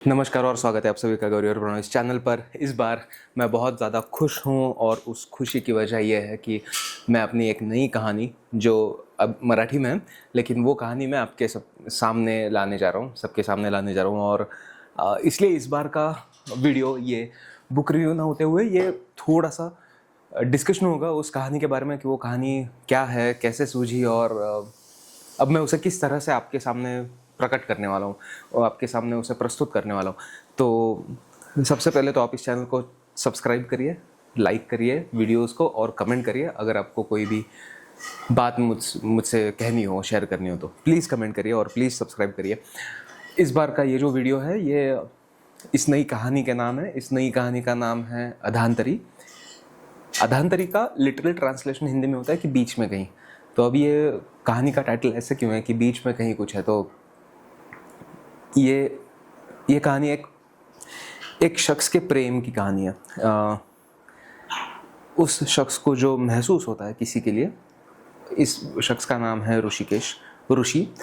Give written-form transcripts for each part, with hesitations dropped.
नमस्कार और स्वागत है आप सभी का गौरी और प्रणव इस चैनल पर। इस बार मैं बहुत ज़्यादा खुश हूँ और उस खुशी की वजह यह है कि मैं अपनी एक नई कहानी जो अब मराठी में है, लेकिन वो कहानी मैं आपके सामने लाने जा रहा हूँ, सबके सामने लाने जा रहा हूँ। और इसलिए इस बार का वीडियो ये बुक रिव्यू ना होते हुए ये थोड़ा सा डिस्कशन होगा उस कहानी के बारे में कि वो कहानी क्या है, कैसे सूझी और अब मैं उसे किस तरह से आपके सामने प्रकट करने वाला हूँ और आपके सामने उसे प्रस्तुत करने वाला हूँ। तो सबसे पहले तो आप इस चैनल को सब्सक्राइब करिए, लाइक करिए वीडियोस को और कमेंट करिए। अगर आपको कोई भी बात मुझसे कहनी हो, शेयर करनी हो तो प्लीज़ कमेंट करिए और प्लीज़ सब्सक्राइब करिए। इस बार का ये जो वीडियो है ये इस नई कहानी के नाम है, इस नई कहानी का नाम है अधांतरी। अधांतरी का लिटरल ट्रांसलेशन हिंदी में होता है कि बीच में कहीं। तो अब ये कहानी का टाइटल ऐसे क्यों है कि बीच में कहीं कुछ है, तो ये कहानी एक शख्स के प्रेम की कहानी है। उस शख्स को जो महसूस होता है किसी के लिए, इस शख्स का नाम है ऋषिकेश, ऋषि।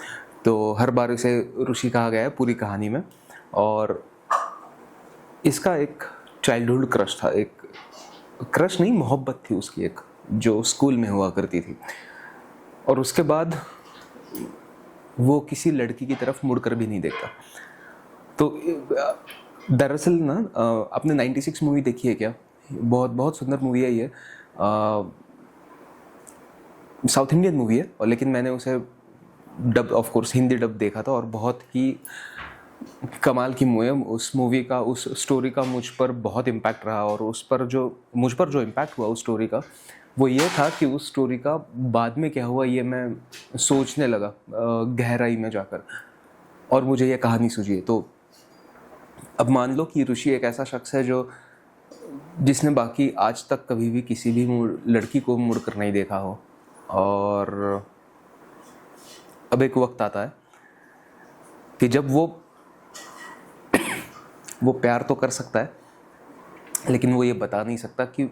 तो हर बार इसे ऋषि कहा गया है पूरी कहानी में। और इसका एक चाइल्डहुड क्रश था, एक क्रश नहीं, मोहब्बत थी उसकी एक, जो स्कूल में हुआ करती थी। और उसके बाद वो किसी लड़की की तरफ मुड़कर भी नहीं देखता। तो दरअसल ना आपने 96 मूवी देखी है क्या? बहुत बहुत सुंदर मूवी है ये। साउथ इंडियन मूवी है और लेकिन मैंने उसे dub, of course Hindi dub देखा था और बहुत ही कमाल की मूवी है। उस मूवी का, उस स्टोरी का मुझ पर बहुत इम्पैक्ट रहा और मुझ पर जो इम्पैक्ट हुआ उस स्टोरी का वो ये था कि उस स्टोरी का बाद में क्या हुआ ये मैं सोचने लगा गहराई में जाकर, और मुझे ये कहानी सूझी है। तो अब मान लो कि ऋषि एक ऐसा शख्स है जिसने बाकी आज तक कभी भी किसी भी लड़की को मुड़कर नहीं देखा हो, और अब एक वक्त आता है कि जब वो प्यार तो कर सकता है लेकिन वो ये बता नहीं सकता कि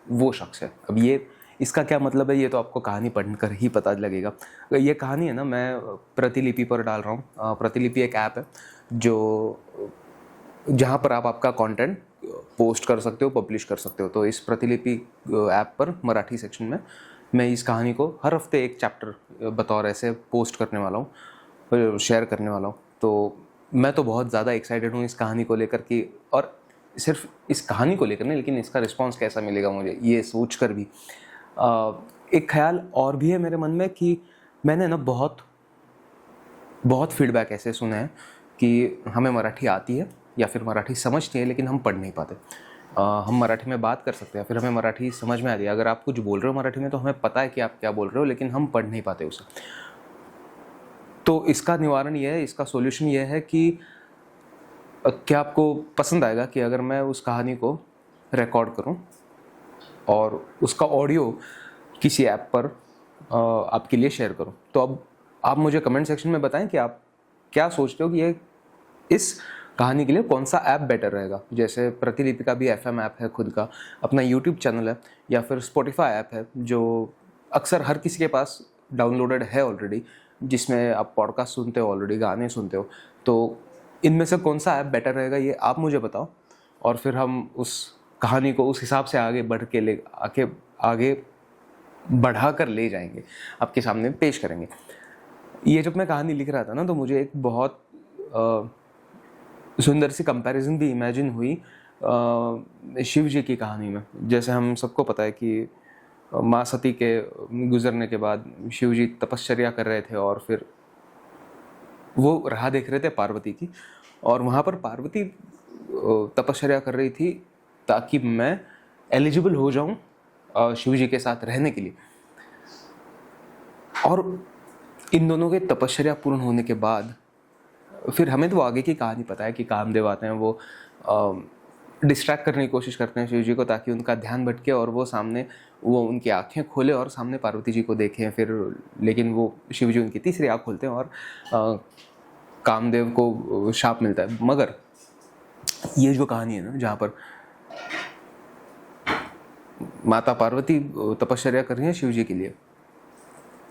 वो शख्स है। अब ये इसका क्या मतलब है ये तो आपको कहानी पढ़कर ही पता लगेगा। ये कहानी है ना मैं प्रतिलिपि पर डाल रहा हूँ। प्रतिलिपि एक ऐप है जहाँ पर आप आपका कंटेंट पोस्ट कर सकते हो, पब्लिश कर सकते हो। तो इस प्रतिलिपि ऐप पर मराठी सेक्शन में मैं इस कहानी को हर हफ्ते एक चैप्टर बतौर ऐसे पोस्ट करने वाला हूँ, शेयर करने वाला हूँ। तो मैं तो बहुत ज़्यादा एक्साइटेड हूँ इस कहानी को लेकर कि, और सिर्फ इस कहानी को लेकर नहीं लेकिन इसका रिस्पांस कैसा मिलेगा मुझे ये सोच कर भी एक ख्याल और भी है मेरे मन में कि मैंने ना बहुत बहुत फीडबैक ऐसे सुने हैं कि हमें मराठी आती है या फिर मराठी समझती है लेकिन हम पढ़ नहीं पाते। हम मराठी में बात कर सकते हैं, फिर हमें मराठी समझ में आती है। अगर आप कुछ बोल रहे हो मराठी में तो हमें पता है कि आप क्या बोल रहे हो, लेकिन हम पढ़ नहीं पाते उसे। तो इसका निवारण ये है, इसका सॉल्यूशन ये है कि क्या आपको पसंद आएगा कि अगर मैं उस कहानी को रिकॉर्ड करूं और उसका ऑडियो किसी ऐप पर आपके लिए शेयर करूं। तो अब आप मुझे कमेंट सेक्शन में बताएं कि आप क्या सोचते हो कि ये इस कहानी के लिए कौन सा ऐप बेटर रहेगा। जैसे प्रतिलिपि का भी FM ऐप है, खुद का अपना YouTube चैनल है, या फिर Spotify ऐप है जो अक्सर हर किसी के पास डाउनलोडेड है ऑलरेडी, जिसमें आप पॉडकास्ट सुनते हो, ऑलरेडी गाने सुनते हो। तो इनमें से कौन सा ऐप बेटर रहेगा ये आप मुझे बताओ, और फिर हम उस कहानी को उस हिसाब से आगे बढ़ा कर ले जाएंगे, आपके सामने पेश करेंगे। ये जब मैं कहानी लिख रहा था ना तो मुझे एक बहुत सुंदर सी कंपैरिजन भी इमेजिन हुई शिव जी की कहानी में। जैसे हम सबको पता है कि माँ सती के गुजरने के बाद शिव जी तपश्चर्या कर रहे थे और फिर वो राह देख रहे थे पार्वती की, और वहाँ पर पार्वती तपश्चर्या कर रही थी ताकि मैं एलिजिबल हो जाऊँ शिव जी के साथ रहने के लिए। और इन दोनों के तपश्चर्या पूर्ण होने के बाद फिर हमें तो आगे की कहानी पता है कि कामदेव आते हैं, वो डिस्ट्रैक्ट करने की कोशिश करते हैं शिव जी को ताकि उनका ध्यान भटके और वो उनकी आंखें खोले और सामने पार्वती जी को देखें। फिर लेकिन वो शिव जी उनकी तीसरी आँख खोलते हैं और कामदेव को शाप मिलता है। मगर ये जो कहानी है ना जहाँ पर माता पार्वती तपश्चर्या कर रही है शिव जी के लिए,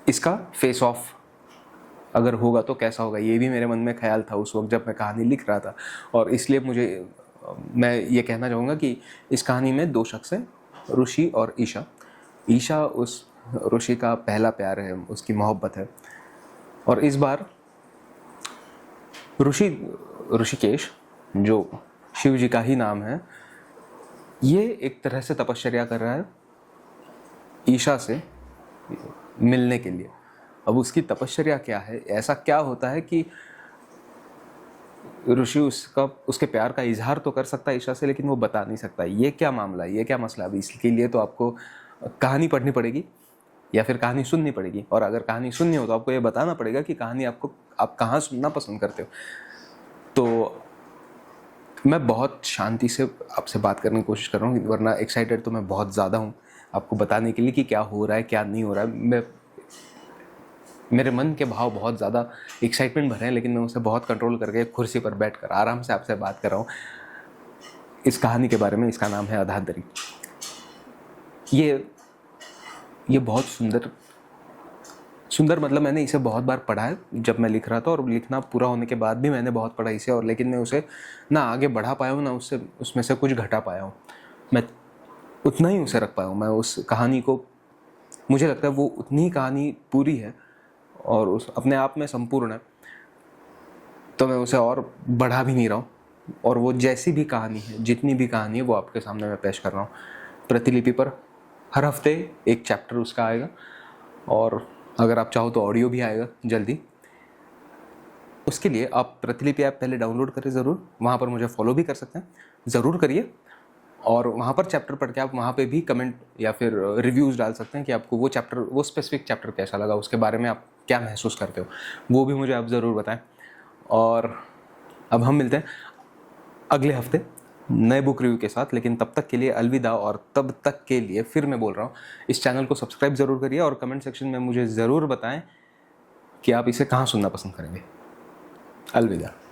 इसका फेस ऑफ अगर होगा तो कैसा होगा, ये भी मेरे मन में ख्याल था उस वक्त जब मैं कहानी लिख रहा था। और इसलिए मैं ये कहना चाहूँगा कि इस कहानी में 2 शख्स हैं, ऋषि और ईशा। ईशा उस ऋषि का पहला प्यार है, उसकी मोहब्बत है। और इस बार ऋषिकेश, जो शिव जी का ही नाम है, ये एक तरह से तपश्चर्या कर रहा है ईशा से मिलने के लिए। अब उसकी तपश्चर्या क्या है, ऐसा क्या होता है कि ऋषि उसके प्यार का इजहार तो कर सकता है ईशा से, लेकिन वो बता नहीं सकता। ये क्या मामला है, ये क्या मसला है? अब इसके लिए तो आपको कहानी पढ़नी पड़ेगी या फिर कहानी सुननी पड़ेगी। और अगर कहानी सुननी हो तो आपको ये बताना पड़ेगा कि कहानी आप कहाँ सुनना पसंद करते हो। तो मैं बहुत शांति से आपसे बात करने की कोशिश कर रहा हूँ, वरना एक्साइटेड तो मैं बहुत ज़्यादा हूँ आपको बताने के लिए कि क्या हो रहा है क्या नहीं हो रहा है। मेरे मन के भाव बहुत ज़्यादा एक्साइटमेंट भरे हैं, लेकिन मैं उसे बहुत कंट्रोल करके कुर्सी पर बैठकर आराम से आपसे बात कर रहा हूँ इस कहानी के बारे में। इसका नाम है अधादरी। ये बहुत सुंदर मतलब मैंने इसे बहुत बार पढ़ा है जब मैं लिख रहा था, और लिखना पूरा होने के बाद भी मैंने बहुत पढ़ा इसे, और लेकिन मैं उसे ना आगे बढ़ा पाया हूँ, ना उसमें से कुछ घटा पाया हूँ। मैं उतना ही उसे रख पाया हूँ। मैं उस कहानी को, मुझे लगता है वो उतनी कहानी पूरी है और उस अपने आप में संपूर्ण है, तो मैं उसे और बढ़ा भी नहीं रहा हूँ। और वो जैसी भी कहानी है, जितनी भी कहानी है, वो आपके सामने मैं पेश कर रहा हूँ प्रतिलिपि पर। हर हफ्ते एक चैप्टर उसका आएगा, और अगर आप चाहो तो ऑडियो भी आएगा जल्दी। उसके लिए आप प्रतिलिपि ऐप पहले डाउनलोड करें ज़रूर, वहाँ पर मुझे फॉलो भी कर सकते हैं, ज़रूर करिए। और वहाँ पर चैप्टर पढ़ के आप वहाँ पे भी कमेंट या फिर रिव्यूज़ डाल सकते हैं कि आपको वो चैप्टर, वो स्पेसिफिक चैप्टर कैसा लगा, उसके बारे में आप क्या महसूस करते हो, वो भी मुझे आप ज़रूर बताएं। और अब हम मिलते हैं अगले हफ्ते नए बुक रिव्यू के साथ, लेकिन तब तक के लिए अलविदा। और तब तक के लिए फिर मैं बोल रहा हूँ, इस चैनल को सब्सक्राइब ज़रूर करिए और कमेंट सेक्शन में मुझे ज़रूर बताएं कि आप इसे कहाँ सुनना पसंद करेंगे। अलविदा।